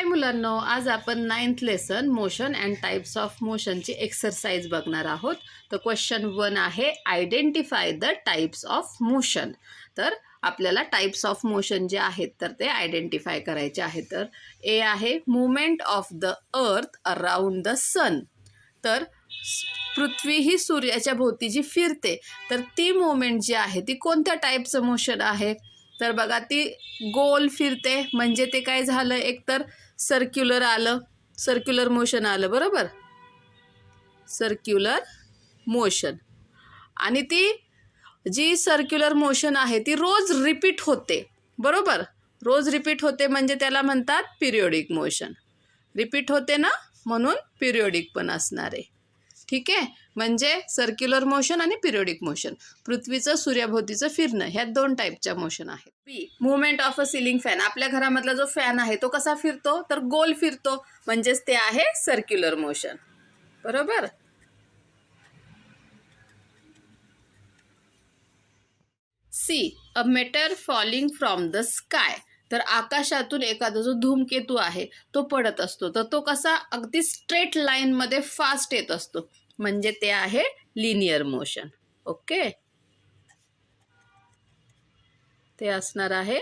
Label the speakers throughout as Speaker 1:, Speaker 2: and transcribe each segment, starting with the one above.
Speaker 1: मुलांनो, आज आपण 9th lesson motion and types of मोशनची एक्सरसाइज बघणार आहोत. तर क्वेश्चन 1 आहे, identify the types of motion. तर आपल्याला टाइप्स ऑफ मोशन जे आहेत तर ते आयडेंटिफाय करायचे आहे. तर ए आहे movement of the earth around the sun. तर पृथ्वी ही सूर्याच्या भोवती जी फिरते तर ती मुवमेंट जी आहे ती कोणत्या टाईपचं मोशन आहे. तर बघा, ती गोल फिरते म्हणजे ते काय झालं, एकतर सर्क्युलर आलं, सर्क्युलर मोशन आलं, बरोबर, सर्क्युलर मोशन. आणि ती जी सर्क्युलर मोशन आहे ती रोज रिपीट होते, बरोबर, रोज रिपीट होते म्हणजे त्याला म्हणतात पिरियोडिक मोशन. रिपीट होते ना, म्हणून पिरियोडिक पण असणार आहे. ठीक आहे, म्हणजे सर्क्युलर मोशन आणि पिरियोडिक मोशन, पृथ्वीचं सूर्याभोवतीचं फिरणं, ह्या 2 टाईपच्या मोशन आहेत. B, movement of a ceiling fan. आपल्या घरामधला जो फॅन आहे तो कसा फिरतो, तर गोल फिरतो, म्हणजेच ते आहे सर्क्युलर मोशन, बरोबर. See, a meteor falling from the sky. तर आकाशातून एखादा जो धूमकेतू आहे तो पडत असतो, तर तो कसा अगदी स्ट्रेट लाईनमध्ये फास्ट येत असतो, म्हणजे ते आहे लिनियर मोशन. ओके, ते असणार आहे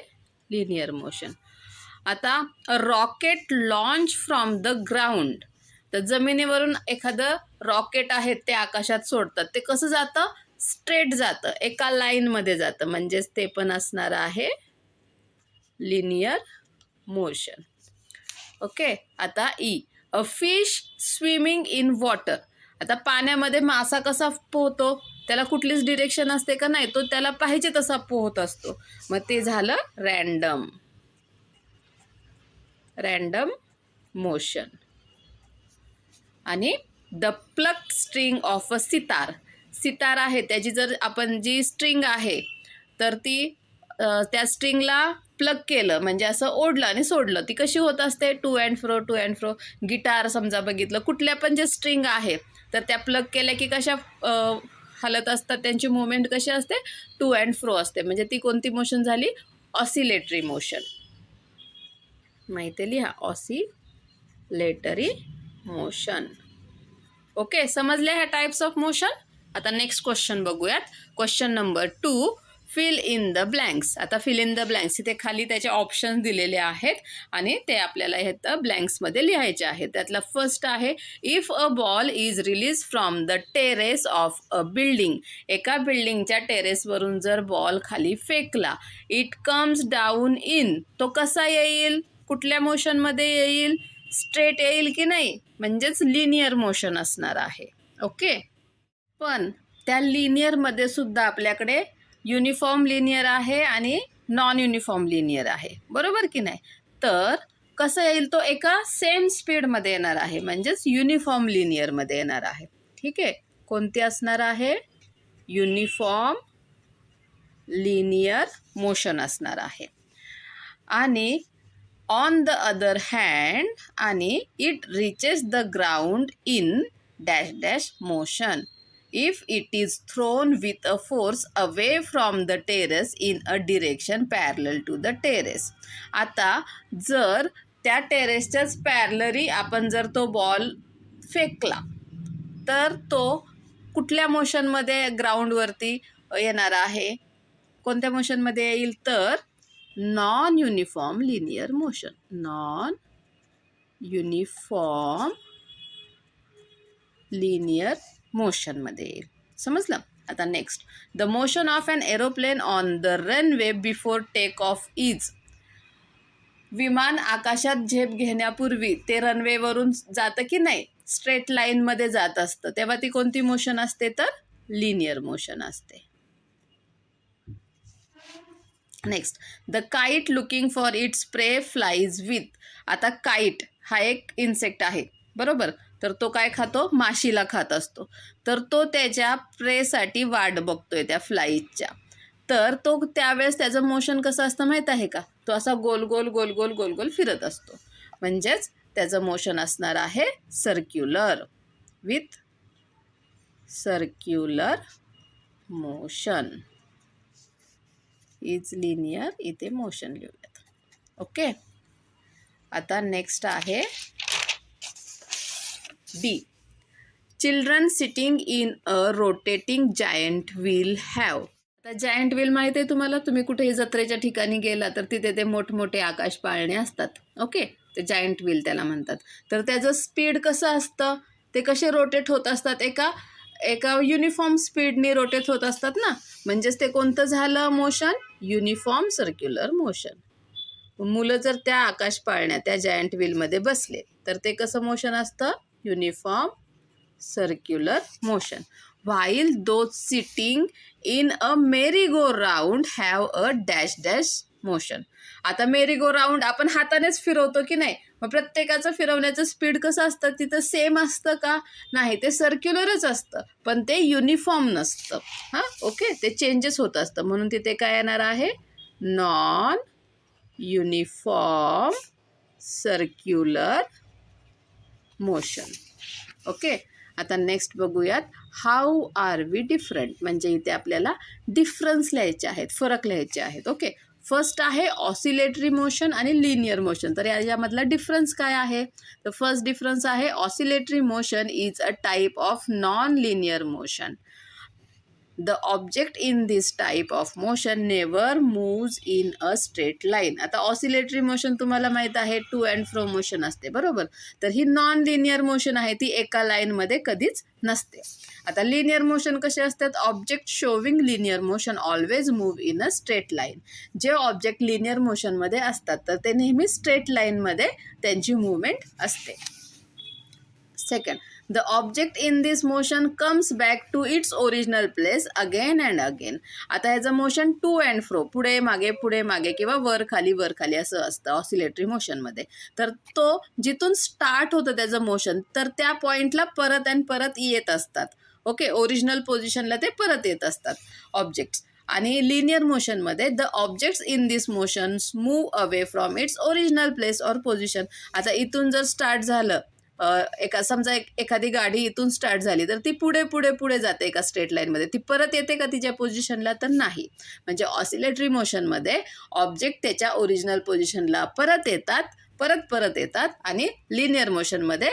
Speaker 1: लिनियर मोशन. आता rocket launch from the ground. तर जमिनीवरून एखादं रॉकेट आहे ते आकाशात सोडतात, ते कसं जातं, स्ट्रेट जातं, एका लाईनमध्ये जातं, म्हणजेच ते पण असणार आहे लिनियर मोशन. ओके, आता E, a fish swimming in water. आता पाण्यामध्ये मासा कसा पोहतो, त्याला कुठलीच डिरेक्शन असते का, नाही, तो त्याला पाहिजे तसा पोहत असतो, मग ते झालं रॅन्डम मोशन. आणि the plucked string of a sitar. Sitar आहे त्याची जर आपण जी स्ट्रिंग आहे तर ती त्या स्ट्रिंगला प्लग केलं म्हणजे असं ओढलं आणि सोडलं, ती कशी होत असते, टू अँड फ्रो. गिटार समजा बघितलं, कुठल्या पण जे स्ट्रिंग आहे तर त्या प्लग केल्या की कशा हलत असतात, त्यांची मुवमेंट कशी असते, टू अँड फ्रो असते, म्हणजे ती कोणती मोशन झाली, ऑसिलेटरी मोशन. माहिती लिहा, ऑसिलेटरी मोशन. ओके, समजले ह्या टाइप्स ऑफ मोशन. आता नेक्स्ट क्वेश्चन बघूयात. Question number 2, fill in the blanks. आता फिल इन द ब्लँक्स, इथे खाली त्याचे ऑप्शन्स दिलेले आहेत आणि ते आपल्याला हे ब्लँक्समध्ये लिहायचे आहेत. त्यातला फर्स्ट आहे, if a ball is release from the terrace of a building. एका बिल्डिंगच्या टेरेसवरून जर बॉल खाली फेकला, इट कम्स डाऊन इन. तो कसा येईल, कुठल्या मोशनमध्ये येईल, स्ट्रेट येईल की नाही, म्हणजेच लिनियर मोशन असणार आहे. ओके, पण त्या लिनियरमध्ये सुद्धा आपल्याकडे युनिफॉर्म लिनियर आहे आणि नॉन युनिफॉर्म लिनियर आहे, बरोबर की नाही. तर कसं येईल, तो एका सेम स्पीडमध्ये येणार आहे, म्हणजेच युनिफॉर्म लिनियरमध्ये येणार आहे. ठीक आहे, कोणती असणार आहे, युनिफॉर्म लिनियर मोशन असणार आहे. आणि ऑन द अदर हँड, आणि it reaches the ground in dash dash motion if it is thrown with a force away from the terrace in a direction parallel to the terrace. आता जर त्या टेरेसच्याच पॅरलरी आपण जर तो बॉल फेकला तर तो कुठल्या मोशनमध्ये ग्राउंडवरती येणार आहे, कोणत्या मोशनमध्ये येईल, तर non uniform linear motion, non uniform linear मोशनमध्ये येईल. समजलं. आता next, the motion of an aeroplane on the runway before take off is. विमान आकाशात झेप घेण्यापूर्वी ते रनवेवरून जातं की नाही, स्ट्रेट लाईनमध्ये जात असतं, तेव्हा ती कोणती मोशन असते, तर लिनियर मोशन असते. Next, the kite looking for its prey flies with. आता काईट हा एक इन्सेक्ट आहे, बरोबर, तर तो काय खातो, माशीला खात असतो, तर तो त्याच्या प्रेसाठी वाट बघतोय त्या फ्लाईजच्या. तर तो त्यावेळेस त्याचं मोशन कसं असतं माहीत आहे का, तो असा गोल गोल गोल गोल गोल गोल फिरत असतो, म्हणजेच त्याचं मोशन असणार आहे circular, with circular motion is linear, इथे मोशन लिहूयात. ओके, आता नेक्स्ट आहे D. Children sitting in a rotating giant wheel have. आता जायंट व्हील माहिती आहे तुम्हाला, तुम्ही कुठेही जत्रेच्या ठिकाणी गेला तर तिथे ते मोठमोठे आकाश पाळणे असतात. ओके, ते जायंट व्हील त्याला म्हणतात. तर त्याचं स्पीड कसं असतं, ते कसे रोटेट होत असतात, एका युनिफॉर्म स्पीडने रोटेट होत असतात ना. म्हणजेच ते कोणतं झालं मोशन, युनिफॉर्म सर्क्युलर मोशन. मुलं जर त्या आकाश पाळण्या त्या जायंट व्हीलमध्ये बसले तर ते कसं मोशन असतं, uniform circular motion. While those sitting in a merry go round have a dash dash motion. आता मेरी गो राऊंड आपण हातानेच फिरवतो की नाही, मग प्रत्येकाचं फिरवण्याचं स्पीड कसं असतं, तिथं सेम असतं का, नाही, ते सर्क्युलरच असतं, पण ते युनिफॉर्म नसतं. हां, ओके, ते चेंजेस होत असतं. म्हणून तिथे काय येणार आहे, non uniform circular motion. Okay, आता नेक्स्ट बघूयात, हाऊ आर वी डिफरंट. म्हणजे इथे आपल्याला डिफरन्स लिहायचे आहेत, फरक लिहायचे आहेत. ओके, फर्स्ट आहे ऑसिलेटरी मोशन आणि लिनियर मोशन. तर यामधला डिफरन्स काय आहे, तर फर्स्ट डिफरन्स आहे oscillatory motion is a type of non linear motion. The object in this type of motion never moves in a straight line. आता oscillatory motion तुम्हाला माहीत आहे, टू अँड फ्रो मोशन असते, बरोबर. तर ही नॉन लिनियर मोशन आहे, ती एका लाईनमध्ये कधीच नसते. आता लिनियर मोशन कसे असतात, object showing linear motion always move in a straight line. जे ऑब्जेक्ट लिनियर मोशनमध्ये असतात तर ते नेहमी स्ट्रेट लाईनमध्ये त्यांची मूवमेंट असते. Second, the object in this motion comes back to its original place again and again. आता ह्याचं मोशन टू अँड फ्रो, पुढे मागे किंवा वर खाली असं असतं ऑसिलेटरी मोशनमध्ये. तर तो जिथून स्टार्ट होतं त्याचं मोशन, तर त्या पॉईंटला परत येत असतात. ओके, ओरिजिनल पोझिशनला ते परत येत असतात ऑब्जेक्ट्स. आणि लिनियर मोशनमध्ये the objects in this motions move away from its original place or position. आता इथून जर स्टार्ट झालं, समजा एखादी गाडी इथून स्टार्ट झाली तर ती पुढे जाते एका स्ट्रेट लाईनमध्ये, ती परत येते का तिच्या पोझिशनला, तर नाही. म्हणजे ऑसिलेटरी मोशनमध्ये ऑब्जेक्ट त्याच्या ओरिजिनल पोझिशनला परत येतात आणि लिनियर मोशनमध्ये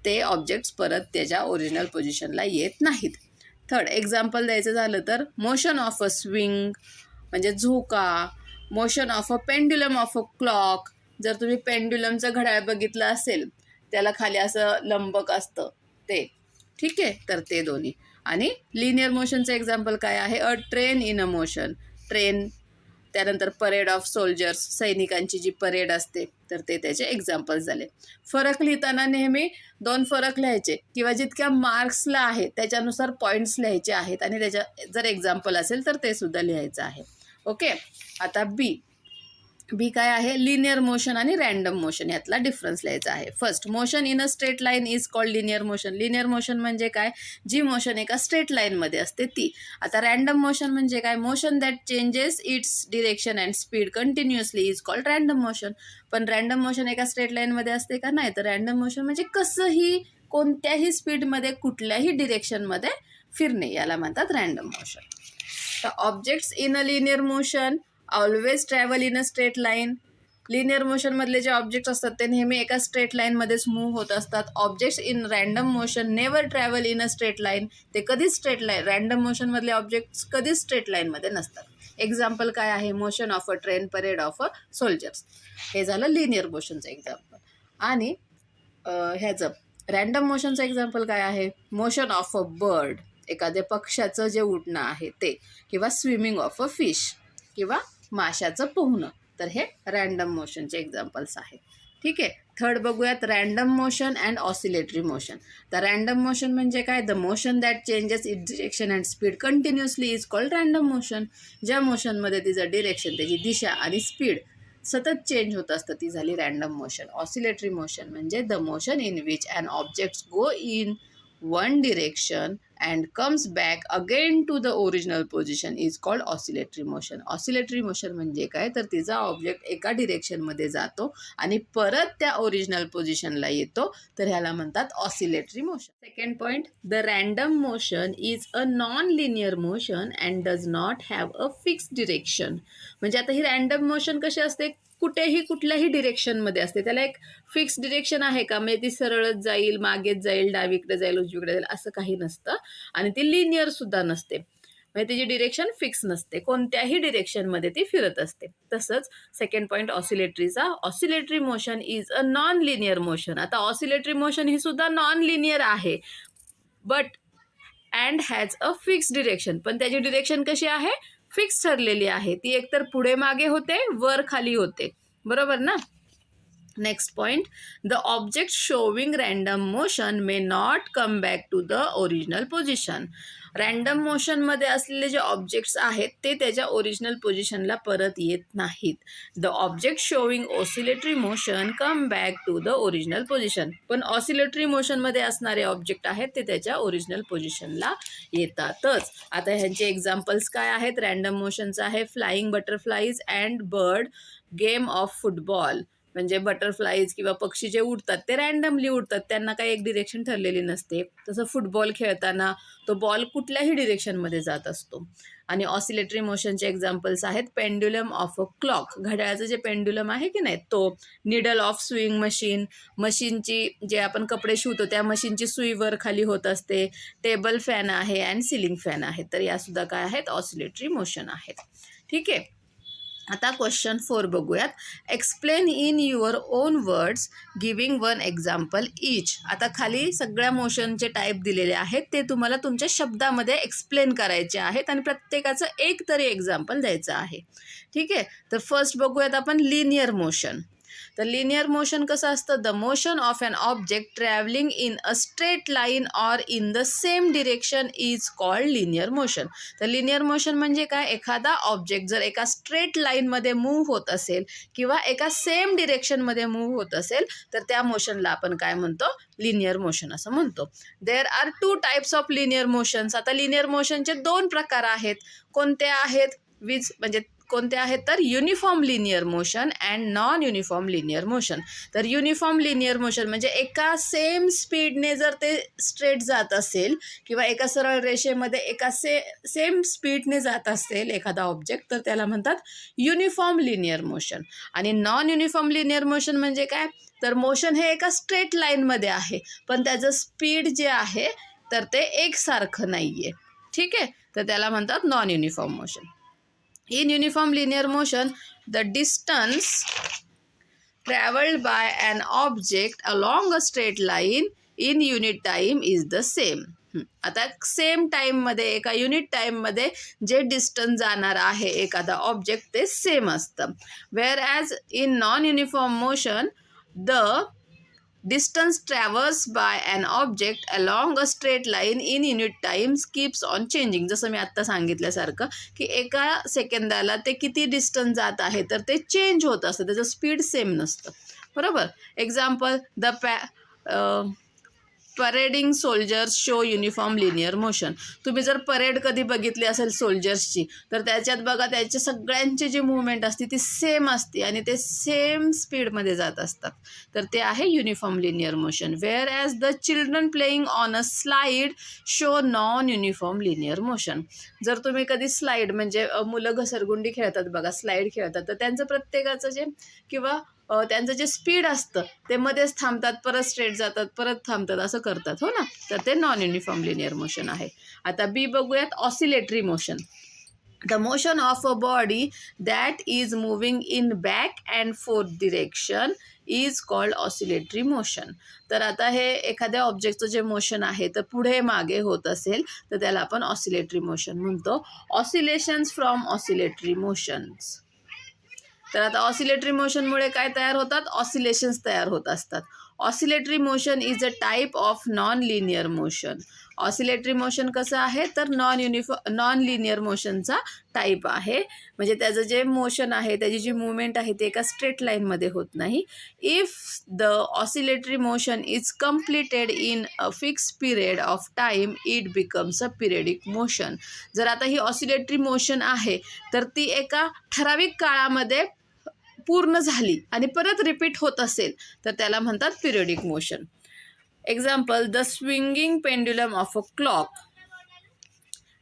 Speaker 1: ते ऑब्जेक्ट्स परत त्याच्या ओरिजिनल पोझिशनला येत नाहीत. थर्ड एक्झाम्पल द्यायचं झालं तर मोशन ऑफ अ स्विंग म्हणजे झोका, motion of a pendulum of a clock. जर तुम्ही पेंड्युलमचं घड्याळ बघितलं असेल, त्याला खाली असं लंबक असतं ते, ठीक आहे, तर ते दोन्ही. आणि लिनियर मोशनचं एक्झाम्पल काय आहे, अ train in a motion, train. त्यानंतर परेड ऑफ सोल्जर्स, सैनिकांची जी परेड असते, तर ते त्याचे एक्झाम्पल्स झाले. फरक लिहिताना नेहमी 2 फरक लिहायचे किंवा जितक्या मार्क्सला आहे त्याच्यानुसार पॉईंट्स लिहायचे आहेत आणि त्याच्या जर एक्झाम्पल असेल तर ते सुद्धा लिहायचं आहे. ओके, आता बी काय आहे, लिनियर मोशन आणि रँडम मोशन यातला डिफरन्स लिहायचा आहे. First, motion in a straight line is called linear motion. Linear motion म्हणजे काय, जी मोशन एका स्ट्रेट लाईनमध्ये असते ती. आता रँडम मोशन म्हणजे काय, motion that changes its direction and speed continuously is called random motion. पण रँडम मोशन एका स्ट्रेट लाईनमध्ये असते का, नाही. तर रँडम मोशन म्हणजे कसंही कोणत्याही स्पीडमध्ये कुठल्याही डिरेक्शनमध्ये फिरणे, याला म्हणतात रँडम मोशन. तर objects in a linear motion always travel in a straight line. Linear मोशनमधले जे ऑब्जेक्ट्स असतात ते नेहमी एका स्ट्रेट लाईनमध्येच मूव्ह होत असतात. Objects in random motion never travel in a straight line. ते कधीच स्ट्रेट लाईन, रँडम मोशनमधले ऑब्जेक्ट्स कधीच स्ट्रेट लाईनमध्ये नसतात. एक्झाम्पल काय आहे, motion of a train, parade of a soldiers. हे झालं लिनियर मोशनचं एक्झाम्पल. आणि ह्याचं रँडम मोशनचं एक्झाम्पल काय आहे, मोशन ऑफ अ बर्ड, एखाद्या पक्ष्याचं जे उडणं आहे ते, किंवा स्विमिंग ऑफ अ फिश, किंवा माशाचं पोहणं. तर हे रँडम मोशनचे एक्झाम्पल्स आहेत. ठीक आहे. थर्ड बघूयात, random motion and oscillatory motion. तर रँडम मोशन म्हणजे काय, the motion that changes it direction and speed continuously is called random motion. ज्या मोशनमध्ये तिचं डिरेक्शन, त्याची दिशा आणि स्पीड सतत चेंज होत असतं, ती झाली रँडम मोशन. ऑसिलेटरी मोशन म्हणजे the motion in which an objects go in one direction and comes back again to the original position is called oscillatory motion. Oscillatory motion म्हणजे काय, तर तिचा ऑब्जेक्ट एका डिरेक्शनमध्ये जातो आणि परत त्या ओरिजिनल पोझिशनला येतो, तर ह्याला म्हणतात oscillatory motion. Second point, the random motion is a non linear motion and does not have a fixed direction. म्हणजे आता ही रँडम मोशन कशी असते, कुठेही कुठल्याही डिरेक्शनमध्ये असते. त्याला एक फिक्स डिरेक्शन आहे का, म्हणजे ती सरळच जाईल, मागेच जाईल, डावीकडे जाईल, उजवीकडे जाईल, असं काही नसतं. आणि ती लिनियर सुद्धा नसते, म्हणजे तिची डिरेक्शन फिक्स नसते, कोणत्याही डिरेक्शनमध्ये ती फिरत असते. तसंच सेकंड पॉईंट ऑसिलेटरीचा, oscillatory motion is a non linear motion. आता ऑसिलेटरी मोशन ही सुद्धा नॉन लिनियर आहे, but and has a fix direction. पण त्याची डिरेक्शन कशी आहे, फिक्स ठरलेली आहे. ती एकतर पुढे मागे होते, वर खाली होते, बरोबर ना. Next point, the object showing random motion may not come back to the original position. Random मोशनमध्ये असलेले जे ऑब्जेक्ट्स आहेत ते त्याच्या ओरिजिनल पोझिशनला परत येत नाहीत. The object showing oscillatory motion come back to the original position. पण ऑसिलेटरी मोशनमध्ये असणारे ऑब्जेक्ट आहेत ते त्याच्या ओरिजिनल पोझिशनला येतातच. आता ह्यांचे एक्झाम्पल्स काय आहेत, रॅन्डम मोशनचं आहे flying butterflies and bird game of football. म्हणजे बटरफ्लाईज किंवा पक्षी जे उडतात ते रॅन्डमली उडतात, त्यांना काही एक डिरेक्शन ठरलेली नसते. तसं फुटबॉल खेळताना तो बॉल कुठल्याही डिरेक्शनमध्ये जात असतो. आणि ऑसिलेटरी मोशनचे एक्झाम्पल्स आहेत पेंड्युलम ऑफ अ क्लॉक, घड्याळाचं जे पेंड्युलम आहे की नाही तो, निडल ऑफ स्विंग मशीन, मशीनची जे आपण कपडे शिवतो त्या मशीनची सुई वर खाली होत असते, टेबल फॅन आहे अँड सिलिंग फॅन आहे. तर यासुद्धा काय आहेत, ऑसिलेटरी मोशन आहेत. ठीक आहे. आता क्वेश्चन 4 बघूयात. Explain in your own words giving one example each. आता खाली सगळ्या मोशनचे टाईप दिलेले आहेत, ते तुम्हाला तुमच्या शब्दामध्ये एक्सप्लेन करायचे आहेत आणि प्रत्येकाचं एक तरी एक्झाम्पल द्यायचं आहे. ठीक आहे. तर फर्स्ट बघूयात आपण लिनियर मोशन. तर लिनियर मोशन कसं असतं, the motion of an object travelling in a straight line or in the same direction is called linear motion. तर लिनियर मोशन म्हणजे काय, एखादा ऑब्जेक्ट जर एका स्ट्रेट लाईनमध्ये मूव्ह होत असेल किंवा एका सेम डिरेक्शनमध्ये मूव्ह होत असेल तर त्या मोशनला आपण काय म्हणतो, लिनियर मोशन असं म्हणतो. There are 2 types of linear motions. आता लिनियर मोशनचे 2 प्रकार आहेत. कोणते आहेत, म्हणजे कोणते आहेत तर uniform linear motion and non uniform linear motion. तर युनिफॉर्म लिनियर मोशन म्हणजे एका सेम स्पीडने जर ते स्ट्रेट जात असेल किंवा एका सरळ रेषेमध्ये एका सेम स्पीडने जात असेल एखादा ऑब्जेक्ट तर त्याला म्हणतात युनिफॉर्म लिनियर मोशन. आणि नॉन युनिफॉर्म लिनियर मोशन म्हणजे काय, तर मोशन हे एका स्ट्रेट लाईनमध्ये आहे पण त्याचं स्पीड जे आहे तर ते एकसारखं नाही आहे. ठीक आहे. तर त्याला म्हणतात non uniform motion. In uniform linear motion, the distance traveled by an object along a straight line in unit time is the same. आता सेम टाईममध्ये एका युनिट टाईममध्ये जे डिस्टन्स जाणार आहे एखादा ऑब्जेक्ट ते सेम असतं. Wear as in non uniform motion the distance traversed by an object along a straight line in unit time keeps on changing. जसं मी आत्ता सांगितल्यासारखं की एका सेकंदाला ते किती डिस्टन्स जात आहे तर ते चेंज होत असतं, त्याचं स्पीड सेम नसतं. बरोबर. Example, the parading soldiers show uniform linear motion. तुम्ही जर परेड कधी बघितली असेल सोल्जर्सची तर त्याच्यात बघा त्याचे सगळ्यांची जी मूवमेंट असते ती सेम असते आणि ते सेम स्पीडमध्ये जात असतात. तर ते आहे uniform linear motion. Wear as the children playing on a slide show non uniform linear motion. जर तुम्ही कधी स्लाईड म्हणजे मुलं घसरगुंडी खेळतात बघा, स्लाईड खेळतात, तर त्यांचं प्रत्येकाचं जे किंवा त्यांचं जे स्पीड असतं ते मध्येच थांबतात, परत स्ट्रेट जातात, परत थांबतात, असं करतात, हो ना. तर ते नॉन युनिफॉर्म लिनियर मोशन आहे. आता बी बघूयात, oscillatory motion. The motion of a body that is moving in back and fourth direction is called oscillatory motion. तर आता हे एखाद्या ऑब्जेक्टचं जे मोशन आहे तर पुढे मागे होत असेल तर त्याला आपण ऑसिलेटरी मोशन म्हणतो. Oscillations from oscillatory motions. तर आता ऑसिलेटरी मोशनमुळे काय तयार होतात, ऑसिलेशन्स तयार होत असतात. Oscillatory motion is a type of non linear motion. Oscillatory motion कसं आहे तर नॉन लिनियर मोशनचा टाईप आहे. म्हणजे त्याचं जे मोशन आहे, त्याची जी मुवमेंट आहे ते एका स्ट्रेट लाईनमध्ये होत नाही. If the oscillatory motion is completed in a fix period of time it becomes a periodic motion. जर आता ही ऑसिलेटरी मोशन आहे तर ती एका ठराविक काळामध्ये पूर्ण झाली आणि परत रिपीट होत असेल तर त्याला म्हणतात periodic motion. Example, the swinging pendulum of a clock.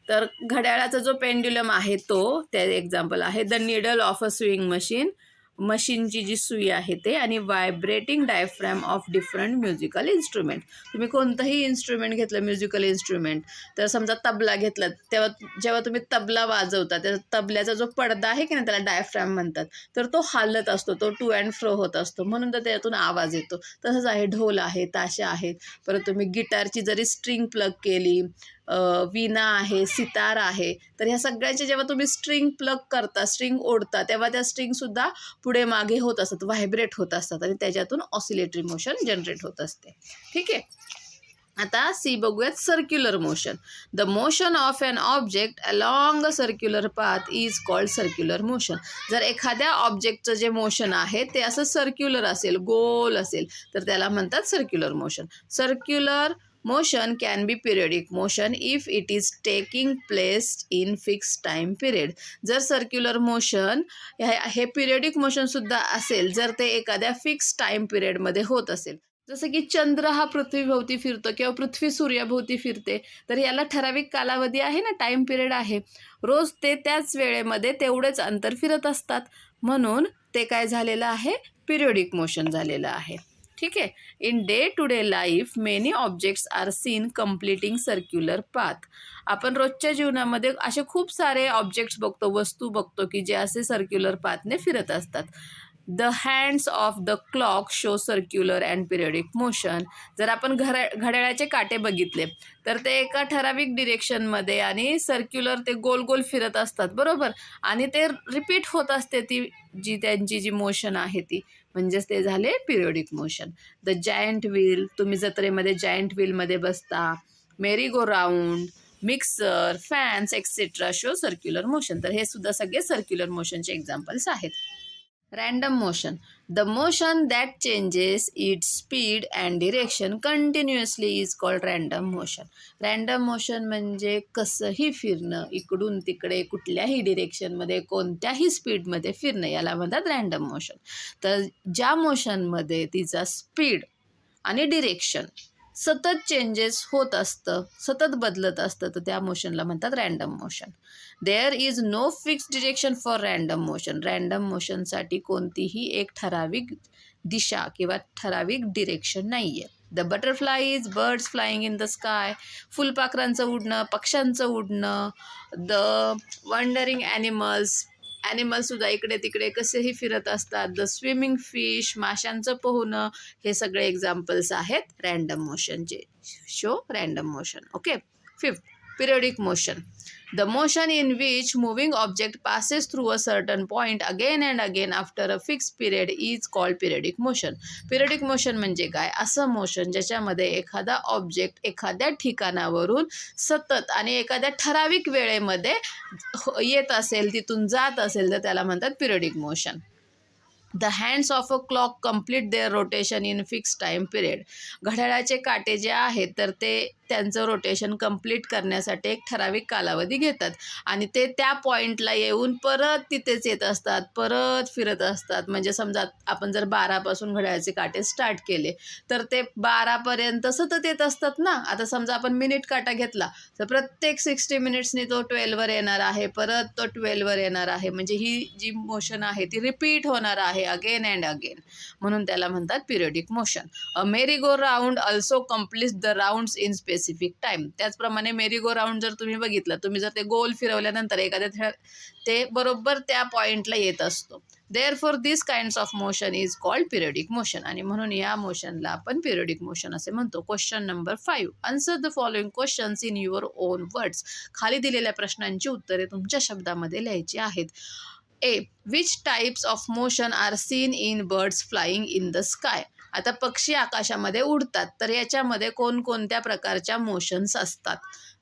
Speaker 1: तर घड्याळाचा जो पेंड्युलम आहे तो, त्या एक्झाम्पल आहे. The needle of a swing machine, मशीनची जी सुई आहे ते आणि vibrating diaphragm of different musical instrument. तुम्ही कोणतंही इन्स्ट्रुमेंट घेतलं म्युझिकल इन्स्ट्रुमेंट, तर समजा तबला घेतला, तेव्हा जेव्हा तुम्ही तबला वाजवता त्या तबल्याचा जो पडदा आहे की नाही त्याला डायफ्रॅम म्हणतात, तर तो हालत असतो, तो टू अँड फ्रो होत असतो, म्हणून तर त्यातून आवाज येतो. तसंच आहे, ढोल आहे, ताशा आहेत. परत तुम्ही गिटारची जरी स्ट्रिंग प्लग केली, वीणा आहे, सितार आहे, तर ह्या सगळ्यांचे जेव्हा तुम्ही स्ट्रिंग प्लग करता, स्ट्रिंग ओढता, तेव्हा त्या स्ट्रिंगसुद्धा पुढे मागे होत असतात, व्हायब्रेट होत असतात आणि त्याच्यातून ऑसिलेटरी मोशन जनरेट होत असते. ठीक आहे. आता सी बघूयात, circular motion. The motion of an object along a circular path is called circular motion. जर एखाद्या ऑब्जेक्टचं जे मोशन आहे ते असं सर्क्युलर असेल, गोल असेल, तर त्याला म्हणतात circular motion. Circular motion can be periodic motion if it is taking place in fix time period. जर सर्क्युलर मोशन हे पिरियडिक मोशनसुद्धा असेल जर ते एखाद्या फिक्स टाईम पिरियडमध्ये होत असेल. जसं की चंद्र हा पृथ्वीभोवती फिरतो किंवा पृथ्वी सूर्याभोवती फिरते, तर याला ठराविक कालावधी आहे ना, टाईम पिरियड आहे. रोज ते त्याच वेळेमध्ये तेवढेच अंतर फिरत असतात, म्हणून ते काय झालेलं आहे, पिरियडिक मोशन झालेलं आहे. ठीक आहे. In day to day life many objects are seen completing circular path. आपण रोजच्या जीवनामध्ये असे खूप सारे ऑब्जेक्ट्स बघतो, वस्तू बघतो की जे असे सर्क्युलर पाथने फिरत असतात. The hands of the clock show circular and periodic motion. जर आपण घड्याळाचे काटे बघितले तर ते एका ठराविक डिरेक्शनमध्ये आणि सर्क्युलर ते गोल गोल फिरत असतात, बरोबर, आणि ते रिपीट होत असते ती त्यांची जी मोशन आहे ती, म्हणजेच ते झाले periodic motion. The giant wheel, तुम्ही जत्रेमध्ये जायंट व्हीलमध्ये बसता, merry go round, mixer, fans etcetera show circular motion. तर हे सुद्धा सगळे सर्क्युलर मोशनचे एक्झाम्पल्स आहेत. Random motion. The motion that changes its speed and direction continuously is called random motion. Random motion म्हणजे कसंही फिरणं, इकडून तिकडे कुठल्याही डिरेक्शनमध्ये कोणत्याही स्पीडमध्ये फिरणं, याला म्हणतात रॅन्डम मोशन. तर ज्या मोशनमध्ये तिचा स्पीड आणि डिरेक्शन सतत चेंजेस होत असतं, सतत बदलत असतं, तर त्या मोशनला म्हणतात random motion. There is no fix direction for random motion. Random मोशनसाठी कोणतीही एक ठराविक दिशा किंवा ठराविक डिरेक्शन नाही आहे. The butterflies, birds flying in the sky, फुलपाखरांचं उडणं, पक्ष्यांचं उडणं, द वंडरिंग ॲनिमल्ससुद्धा इकडे तिकडे कसेही फिरत असतात, द स्विमिंग फिश, माशांचं पोहणं, हे सगळे एक्झाम्पल्स आहेत रॅन्डम मोशनचे, show random motion. Okay. 5th, periodic motion. The motion in which moving object passes through a certain point again and again after a fixed period is called periodic motion. Periodic motion म्हणजे काय, असं motion ज्याच्यामध्ये एखादा object एखाद्या ठिकाणावरून सतत आणि एखाद्या ठराविक वेळेमध्ये येत असेल, तिथून जात असेल, तर त्याला म्हणतात periodic motion. The hands of a clock complete their rotation in fix time period. घड्याळाचे काटे जे आहेत तर ते त्यांचं रोटेशन कंप्लीट करण्यासाठी एक ठराविक कालावधी घेतात आणि ते त्या पॉईंटला येऊन परत तिथेच येत असतात, परत फिरत असतात. म्हणजे समजा आपण जर 12पासून घड्याळाचे काटे स्टार्ट केले तर ते 12पर्यंत सतत येत असतात ना. आता समजा आपण मिनिट काटा घेतला तर प्रत्येक 60 मिनिट्सनी तो 12वर येणार आहे, परत तो 12वर येणार आहे. म्हणजे ही जी मोशन आहे ती रिपीट होणार आहे अगेन अँड अगेन, म्हणून त्याला म्हणतात periodic motion. A merry go round also completes the rounds in specific time. त्याचप्रमाणे मेरी गो राऊंड जर तुम्ही बघितलं, तुम्ही जर ते गोल फिरवल्यानंतर एखाद्या ते बरोबर त्या पॉईंटला येत असतो. Therefore this kinds of motion is called periodic motion, आणि म्हणून या मोशनला आपण पिरियडिक मोशन असे म्हणतो. Question number 5. Answer the following questions in your own words. खाली दिलेल्या प्रश्नांची उत्तरे तुमच्या शब्दामध्ये लिहायची आहेत. A. Which types of motion are seen in birds flying in the sky. आता पक्षी आकाशामध्ये उडतात, तर याच्यामध्ये कोणकोणत्या प्रकारच्या मोशन्स असतात.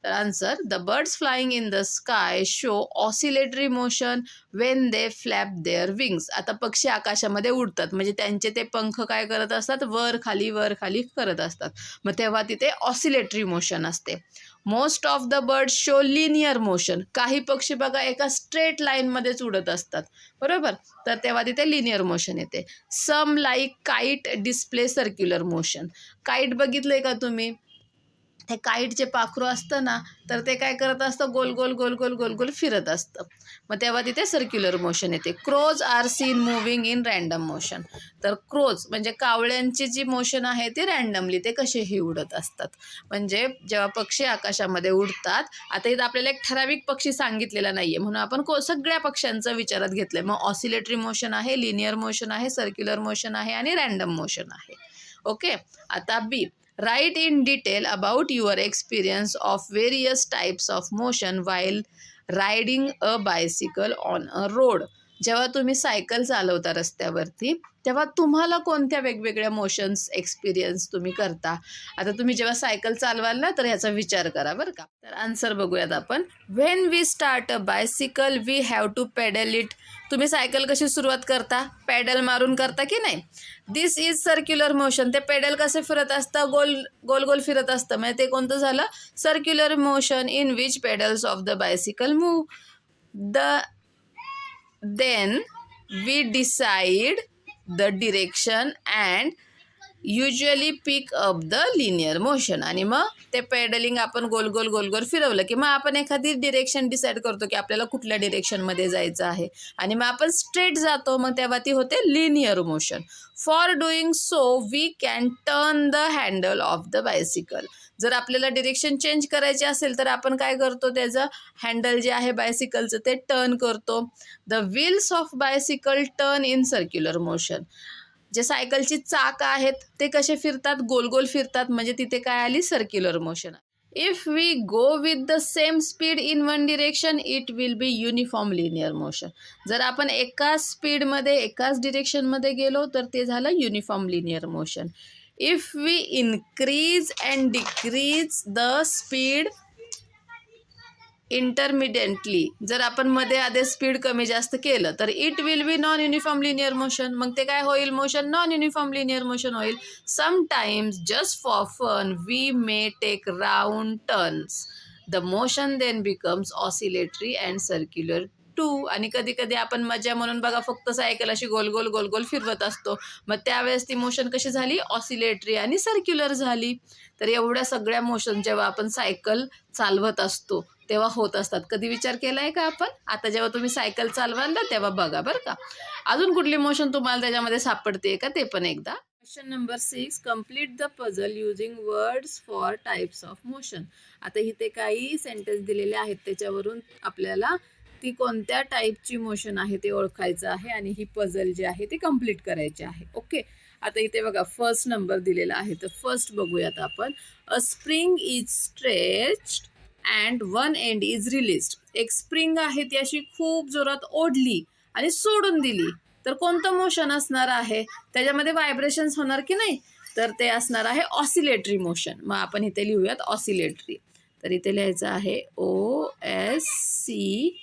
Speaker 1: तर answer, the birds flying in the sky show oscillatory motion when they flap their wings. आता पक्षी आकाशामध्ये उडतात म्हणजे त्यांचे ते पंख काय करत असतात, वर खाली करत असतात, मग तेव्हा तिथे ऑसिलेटरी मोशन असते. Most of the birds show linear motion. काही पक्षी बघा एका स्ट्रेट लाईनमध्येच उडत असतात, बरोबर, तर तेव्हा तिथे लिनियर मोशन येते. Some like kite display circular motion. Kite बघितलंय का तुम्ही, ते काईटचे पाखरू असतं ना, तर ते काय करत असतं, गोल गोल गोल गोल गोल गोल फिरत असतं. मग तेव्हा तिथे सर्क्युलर मोशन येते. Crows are seen moving in random motion. तर क्रोज म्हणजे कावळ्यांची जी मोशन आहे ती रँडमली, ते कसेही उडत असतात. म्हणजे जेव्हा पक्षी आकाशामध्ये उडतात, आता इथं आपल्याला एक ठराविक पक्षी सांगितलेला नाही आहे, म्हणून आपण सगळ्या पक्ष्यांचं विचारात घेतलं आहे. मग ऑसिलेटरी मोशन आहे, लिनियर मोशन आहे, सर्क्युलर मोशन आहे आणि रँडम मोशन आहे. ओके. आता B, write in detail about your experience of various types of motion while riding a bicycle on a road. जेव्हा तुम्ही सायकल चालवता रस्त्यावरती, तेव्हा तुम्हाला कोणत्या वेगवेगळ्या मोशन्स एक्सपिरियन्स तुम्ही करता. आता तुम्ही जेव्हा सायकल चालवाल ना, तर ह्याचा विचार करा बरं का. तर आन्सर बघूयात आपण. When we start a bicycle we have to pedal it. तुम्ही सायकल कशी सुरुवात करता, पॅडल मारून करता की नाही. This is circular motion. ते पेडल कसे फिरत असतं, गोल गोल गोल फिरत असतं, म्हणजे ते कोणतं झालं, circular motion in which pedals of the bicycle move. Then we decide the direction and usually pick up the linear motion. आणि मग ते पेडलिंग आपण गोल गोल गोल गोल फिरवलं की मग आपण एखादी डिरेक्शन डिसाईड करतो की आपल्याला कुठल्या डिरेक्शनमध्ये जायचं आहे, आणि मग आपण स्ट्रेट जातो, मग तेव्हा ती होते linear motion. For doing so we can turn the handle of the bicycle. जर आपल्याला डिरेक्शन चेंज करायची असेल तर आपण काय करतो, त्याचं हँडल जे आहे बायसिकलचं ते टर्न करतो. The wheels of bicycle turn in circular motion. जे सायकलची चाक आहेत ते कसे फिरतात, गोल गोल फिरतात, म्हणजे तिथे काय आली, circular motion. If we go with the same speed in one direction it will be uniform linear motion. जर आपण एकाच स्पीडमध्ये एकाच डिरेक्शनमध्ये गेलो तर ते झालं uniform linear motion. If we increase and decrease the speed intermediately, जर आपण मध्ये आधे स्पीड कमी जास्त केलं तर it will be non uniform linear motion. मग ते काय होईल, motion non uniform linear motion होईल. Sometimes just for fun we may take round turns. The motion then becomes oscillatory and circular too. आणि कधी कधी आपण मजा म्हणून बघा फक्त सायकल अशी गोल गोल गोल गोल फिरवत असतो, मग त्यावेळेस ती मोशन कशी झाली, ऑसिलेटरी आणि सर्क्युलर झाली. तर एवढ्या सगळ्या मोशन जेव्हा आपण सायकल चालवत असतो तेव्हा होत असतात. कधी विचार केला आहे का आपण. आता जेव्हा तुम्ही सायकल चालवाल ना तेव्हा बघा बरं का. अजून कुठली मोशन तुम्हाला त्याच्यामध्ये सापडते का ते पण एकदा. Question number 6, complete the puzzle using words for types of motion. आता इथे काही सेंटेन्स दिलेले आहेत, त्याच्यावरून आपल्याला ती कोणत्या टाईपची मोशन आहे ते ओळखायचं आहे आणि ही पझल जी आहे ती कम्प्लीट करायची आहे. ओके. आता इथे बघा फर्स्ट नंबर दिलेला आहे, तर फर्स्ट बघूयात आपण. अ spring is stretched and one end is released. एक स्प्रिंग आहे ती अशी खूप जोरात ओढली आणि सोडून दिली, तर कोणतं मोशन असणार आहे, त्याच्यामध्ये व्हायब्रेशन्स होणार की नाही, तर ते असणार आहे ऑसिलेटरी मोशन. मग आपण इथे लिहूयात ऑसिलेटरी. तर इथे लिहायचं आहे OSCILLATORY.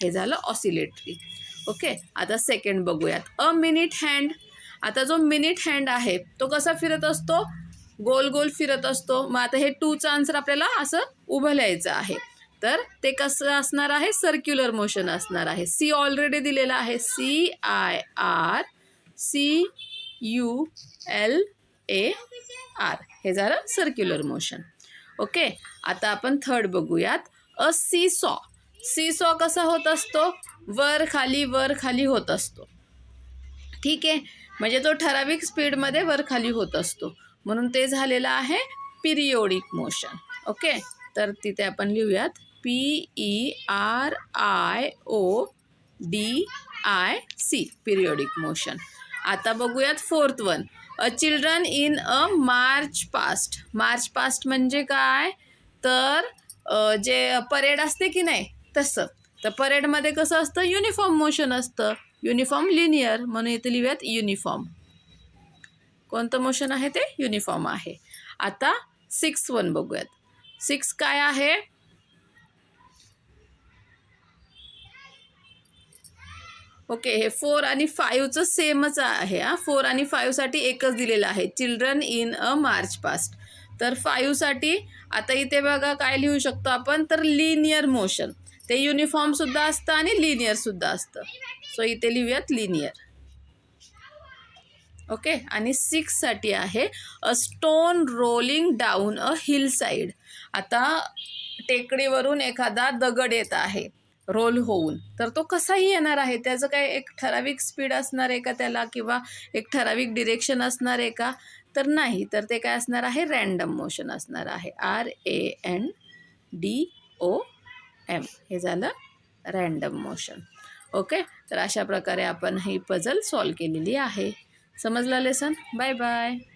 Speaker 1: हे झालं ऑसिलेटरी. ओके. आता सेकंड बघूयात. A minute hand. आता जो मिनिट हँड आहे तो कसा फिरत असतो, गोल गोल फिरत असतो. मग आता हे टूचं आन्सर आपल्याला असं उभं लिहायचं आहे, तर ते कसं असणार आहे, सर्क्युलर मोशन असणार आहे. सी ऑलरेडी दिलेला आहे, CIRCULAR. हे झालं सर्क्युलर मोशन. ओके. आता आपण थर्ड बघूयात. अ सीसॉ. सीसॉ कसा होत असतो, वर खाली होत असतो. ठीक आहे, म्हणजे तो ठराविक स्पीडमध्ये वर खाली होत असतो, म्हणून ते झालेलं आहे पिरियोडिक मोशन. ओके. तर तिथे आपण लिहूयात PERIODIC, पिरियोडिक मोशन. आता बघूयात fourth one. A children in a march past. March past म्हणजे काय, तर जे परेड असते की नाही तसं. तर परेडमध्ये कसं असतं, युनिफॉर्म मोशन असतं, युनिफॉर्म लिनियर, म्हणून इथे लिहूयात युनिफॉर्म. कोणतं मोशन आहे ते, युनिफॉर्म आहे. आता 6 वन बघूयात. 6 काय आहे, ओके. हे 4 आणि 5चं सेमच आहे. 4 आणि 5साठी एकच दिलेलं आहे, children in a march past. तर 5साठी आता इथे बघा काय लिहू शकतो आपण, तर लिनियर मोशन. ते युनिफॉर्मसुद्धा असतं आणि लिनियरसुद्धा असतं. सो इथे लिहूयात लिनियर. ओके. आणि 6साठी आहे a stone rolling down a hill side. आता टेकडीवरून एखादा दगड येत आहे रोल होऊन, तर तो कसाही येणार आहे. त्याचं काय एक ठराविक स्पीड असणार आहे का त्याला, किंवा एक ठराविक डिरेक्शन असणार आहे का? तर नाही. तर ते काय असणार आहे, रँडम मोशन असणार आहे. RANDOM हे झालं रँडम मोशन. ओके. तर अशा प्रकारे आपण ही पझल सॉल्व केलेली आहे. समजला लेसन? Bye bye.